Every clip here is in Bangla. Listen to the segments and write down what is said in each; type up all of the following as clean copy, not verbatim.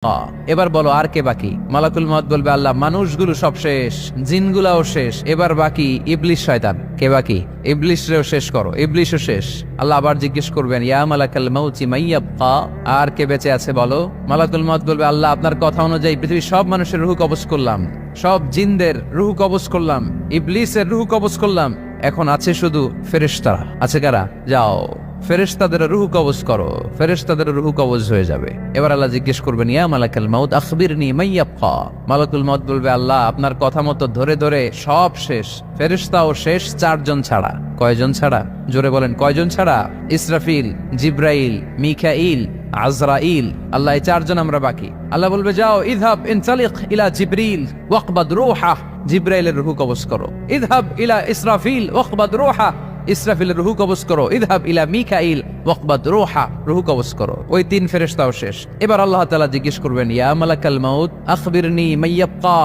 এবার বলো আর কে বাকি? মালাকুল মউত বলবে আল্লাহ মানুষগুলো সব শেষ, জিনগুলাও শেষ, এবার বাকি ইবলিস শয়তান। কে বাকি? ইবলিসরেও শেষ করো। ইবলিসও শেষ। আল্লাহ আবার জিজ্ঞেস করবেন ইয়া মালাকাল মউতি মাইয়াবকা, আর কে বেঁচে আছে বলো? মালাকুল মউত বলবে আল্লাহ আপনার কথা অনুযায়ী পৃথিবীর সব মানুষের রূহ কবজ করলাম, সব জিনদের রূহ কবজ করলাম, ইবলিসের রূহ কবজ করলাম, এখন আছে শুধু ফেরেশতারা। আছে কারা? যাও ফেরেশতাদের রূহ কবজ করো। ফেরেশতাদের রূহ কবজ হয়ে যাবে। এবার আল্লাহ জিজ্ঞেস করবেন ইয়া মালাকাল মউত আখবিরনি মাইয়াবকা। মালাকুল মউত বলবে আল্লাহ আপনার কথা মতো ধরে ধরে সব শেষ, ফেরেশতাও শেষ, 4 জন ছাড়া। কয়জন ছাড়া? জোরে বলেন কয়জন ছাড়া? ইসরাফিল, জিব্রাইল, মিকাইল, আজরাইল। আল্লাহ এই 4 জন আমরা বাকি। আল্লাহ বলবে যাও ইযহাব ইনতালিক ইলা জিবরিল ওয়াকবাদ রূহা, জিব্রাইলের রূহ কবজ করো। ইযহাব ইলা ইসরাফিল ওয়াকবাদ রূহা, ইসরাফিলের রূহ কবজ করো। ইযহাব ইলা মিকাইল ওয়াকবাদ রূহা, রূহ কবজ করো। ওই 3 ফেরেশতাও শেষ। এবার আল্লাহ তাআলা জিজ্ঞেস করবেন ইয়া মালাকাল মউত আখবিরনি মাইয়াবকা,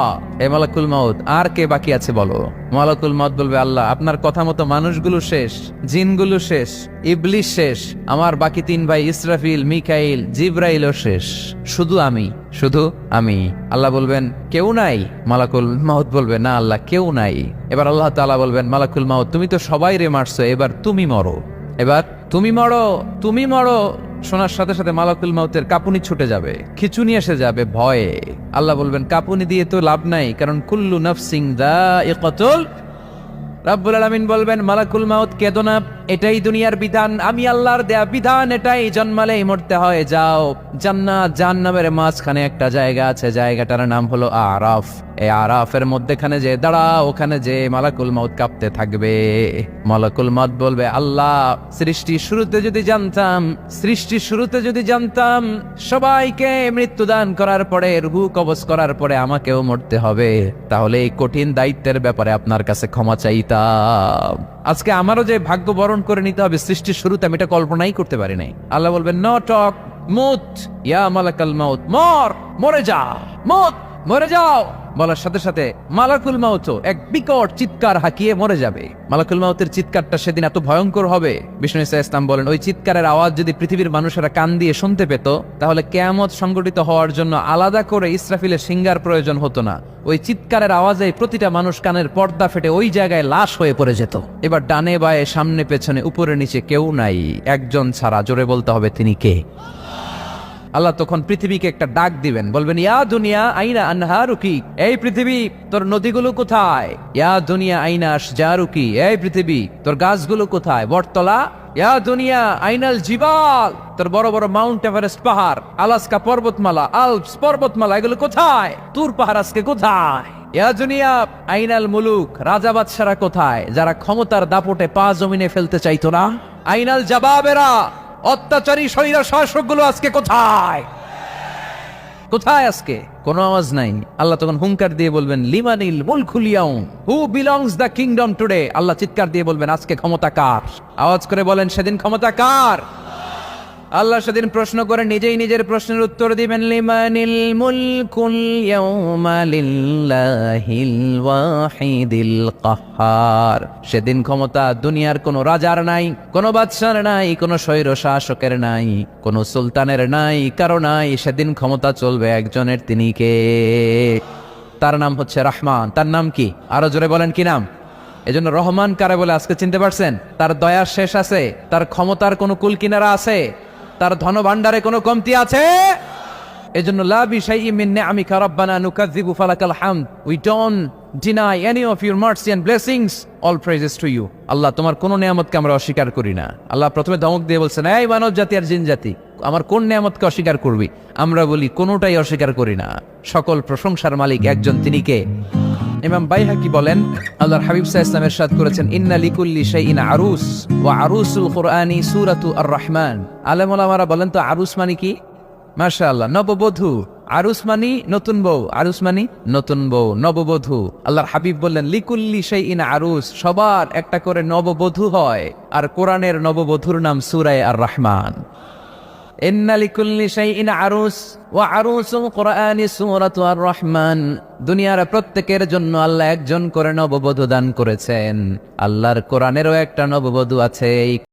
এ মালাকুল মউত আর কে বাকি আছে বলো? মালাকুল মউত বলবে আল্লাহ আপনার কথা মতো মানুষগুলো শেষ, জিনগুলো শেষ, ইবলিস শেষ, আমার বাকি 3 ভাই ইসরাফিল, মিকাইল, জিব্রাইলও শেষ, শুধু আমি, শুধু আমি। আল্লাহ বলবেন কেউ নাই? মালাকুল মউত বলবে না আল্লাহ কেউ নাই। এবার আল্লাহ তাআলা বলবেন মালাকুল মউত তুমি তো সবাই রে মারছো, এবার তুমি মরো, এবার তুমি মরো, তুমি মরো। শোনার সাথে সাথে মালাকুল মউতের কাঁপুনি ছুটে যাবে, খিচুনি এসে যাবে ভয়ে। আল্লাহ বলবেন কাঁপুনি দিয়ে তো লাভ নাই, কারণ কুল্লু নাফসিন যায়িকাতুল। রাব্বুল আলামিন বলবেন মালাকুল মউত কেঁদো না, এটাই দুনিয়ার বিধান, আমি আল্লাহর দেয়া বিধান, এটাই জন্মালেই মরতে হয়। যাও জান্নাত জাহান্নামের মাঝখানে একটা জায়গা আছে, জায়গাটার নাম হলো আরাফ। এই আরাফের মধ্যখানে যে দাঁড়াও, ওখানে যে মালাকুল মউত কাঁপতে থাকবে। মালাকুল মউত বলবে আল্লাহ সৃষ্টির শুরুতে যদি জানতাম, সৃষ্টির শুরুতে যদি জানতাম সবাইকে মৃত্যুদান করার পরে, রূহ কবজ করার পরে আমাকেও মরতে হবে, তাহলে এই কঠিন দায়িত্বের ব্যাপারে আপনার কাছে ক্ষমা চাইতাম। আজকে আমারও যে ভাগ্য বরণ করে নিতে হবে সৃষ্টির শুরুতে, আমি এটা কল্পনাই করতে পারি নাই। আল্লাহ বলবেন নো টক, মুত ইয়া মালাকাল মউত, মর, মরে যা, মুত, মরে যাও। বলার সাথে সাথে মালাকুল মউত এক বিকট চিৎকার হাঁকিয়ে মরে যাবে। মালাকুল মউতের চিৎকারটা সেদিন এত ভয়ঙ্কর হবে, বিষ্ণু ঈসা ইসলাম বলেন ওই চিৎকারের আওয়াজ যদি পৃথিবীর মানুষেরা কান দিয়ে শুনতে পেত, তাহলে কিয়ামত সংগঠিত হওয়ার জন্য আলাদা করে ইসরাফিলের সিঙ্গার প্রয়োজন হতো না। ওই চিৎকারের আওয়াজে প্রতিটা মানুষ কানের পর্দা ফেটে ওই জায়গায় লাশ হয়ে পড়ে যেত। এবার ডানে বায়ে সামনে পেছনে উপরে নিচে কেউ নাই, একজন ছাড়া। জোরে বলতে হবে তিনি কে? আল্লাহ তখন পৃথিবীকে একটা ডাক দিবেন, বলবেন ইয়া দুনিয়া আইনা আনহারুকি, এই পৃথিবী তোর নদীগুলো কোথায়? ইয়া দুনিয়া আইনা আশজারুকি, এই পৃথিবী তোর গাছগুলো কোথায়? বটতলা। ইয়া দুনিয়া আইনাল জিবাল, তোর বড় বড় মাউন্ট এভারেস্ট পাহাড়, আলাস্কা পর্বতমালা, আলপস পর্বতমালা, এগুলো কোথায়? তুর পাহাড় আজকে কোথায়? ইয়া দুনিয়া আইনাল মুলুক, রাজা বাদশারা কোথায়, যারা ক্ষমতার দাপটে পা জমিনে ফেলতে চাইতো না? আইনাল জাবাবেরা, অত্যাচারী স্বৈর শাসকগুলো আজকে কোথায়? কোথায় আজকে? কোনো আওয়াজ নাই। আল্লাহ তখন হুঙ্কার দিয়ে বলবেন লিমানিল মুলকুল ইয়াউম, who belongs the kingdom today. আল্লাহ চিৎকার দিয়ে বলবেন আজকে ক্ষমতা কার? আওয়াজ করে বলেন সেদিন ক্ষমতা কার? আল্লাহ সেদিন প্রশ্ন করে নিজেই নিজের প্রশ্নের উত্তর দিবেন লিমানিল মুলকুল ইয়াউমা লিল্লাহিল ওয়াহিদিল কাহ্হার। সেদিন ক্ষমতা দুনিয়ার কোনো রাজার নাই, কোনো বাদশার নাই, কোনো স্বৈর শাসকের নাই, কোনো সুলতানের নাই, কারো নাই। সেদিন ক্ষমতা চলবে একজনের, তিনি কে? তার নাম হচ্ছে রহমান। তার নাম কি? আরো জোরে বলেন কি নাম? এজন্য রহমান কারে বলে আজকে চিনতে পারছেন? তার দয়ার শেষ আছে? তার ক্ষমতার কোনো কুল কিনারা আছে? তার ধন ভান্ডারে কোনো কমতি আছে? এজন্য লা বিশাইইন মিন নিআমিকা রাব্বানা নুকাযযিবু ফালাকাল হামদ, we don't deny any of your mercy and blessings, all praises to you. আল্লাহ তোমার কোন নিয়ামতকে আমরা অস্বীকার করি না। আল্লাহ প্রথমে ধমক দিয়ে বলছেন এই মানব জাতি আর জিন জাতি, আমার কোন নিয়ামতকে অস্বীকার করবি? আমরা বলি কোনোটাই অস্বীকার করি না। সকল প্রশংসার মালিক একজন, তিনি কে? ইমাম বাইহাকি বলেন আল্লাহর হাবিব সাল্লাল্লাহু আলাইহি ওয়াসাল্লাম ইরশাদ করেছেন ইন্না লিকুল্লি শাইইন আরুস ওয়া আরুসুল কুরআনি সূরাতু আর রহমান। আলেম ওলামারা বলেন তো আরুস মানে কি? মাশাআল্লাহ, নববধূ। আরুস মানি নতুন বউ, আরুস মানি নতুন বউ, নববধূ। আল্লাহর হাবিব বললেন লিকুল্লি শাইইন আরুস, সবার একটা করে নববধূ হয়, আর কোরআনের নববধূর নাম সূরা আর রহমান। ইন্না লিকুল্লি শাইইন আরুস ওয়া আরুসুল কুরআনি সূরাতু আর রহমান। দুনিয়ার প্রত্যেকের জন্য আল্লাহ একজন করে নববধূ দান করেছেন। আল্লাহর কোরআনেরও একটা নববধূ আছে।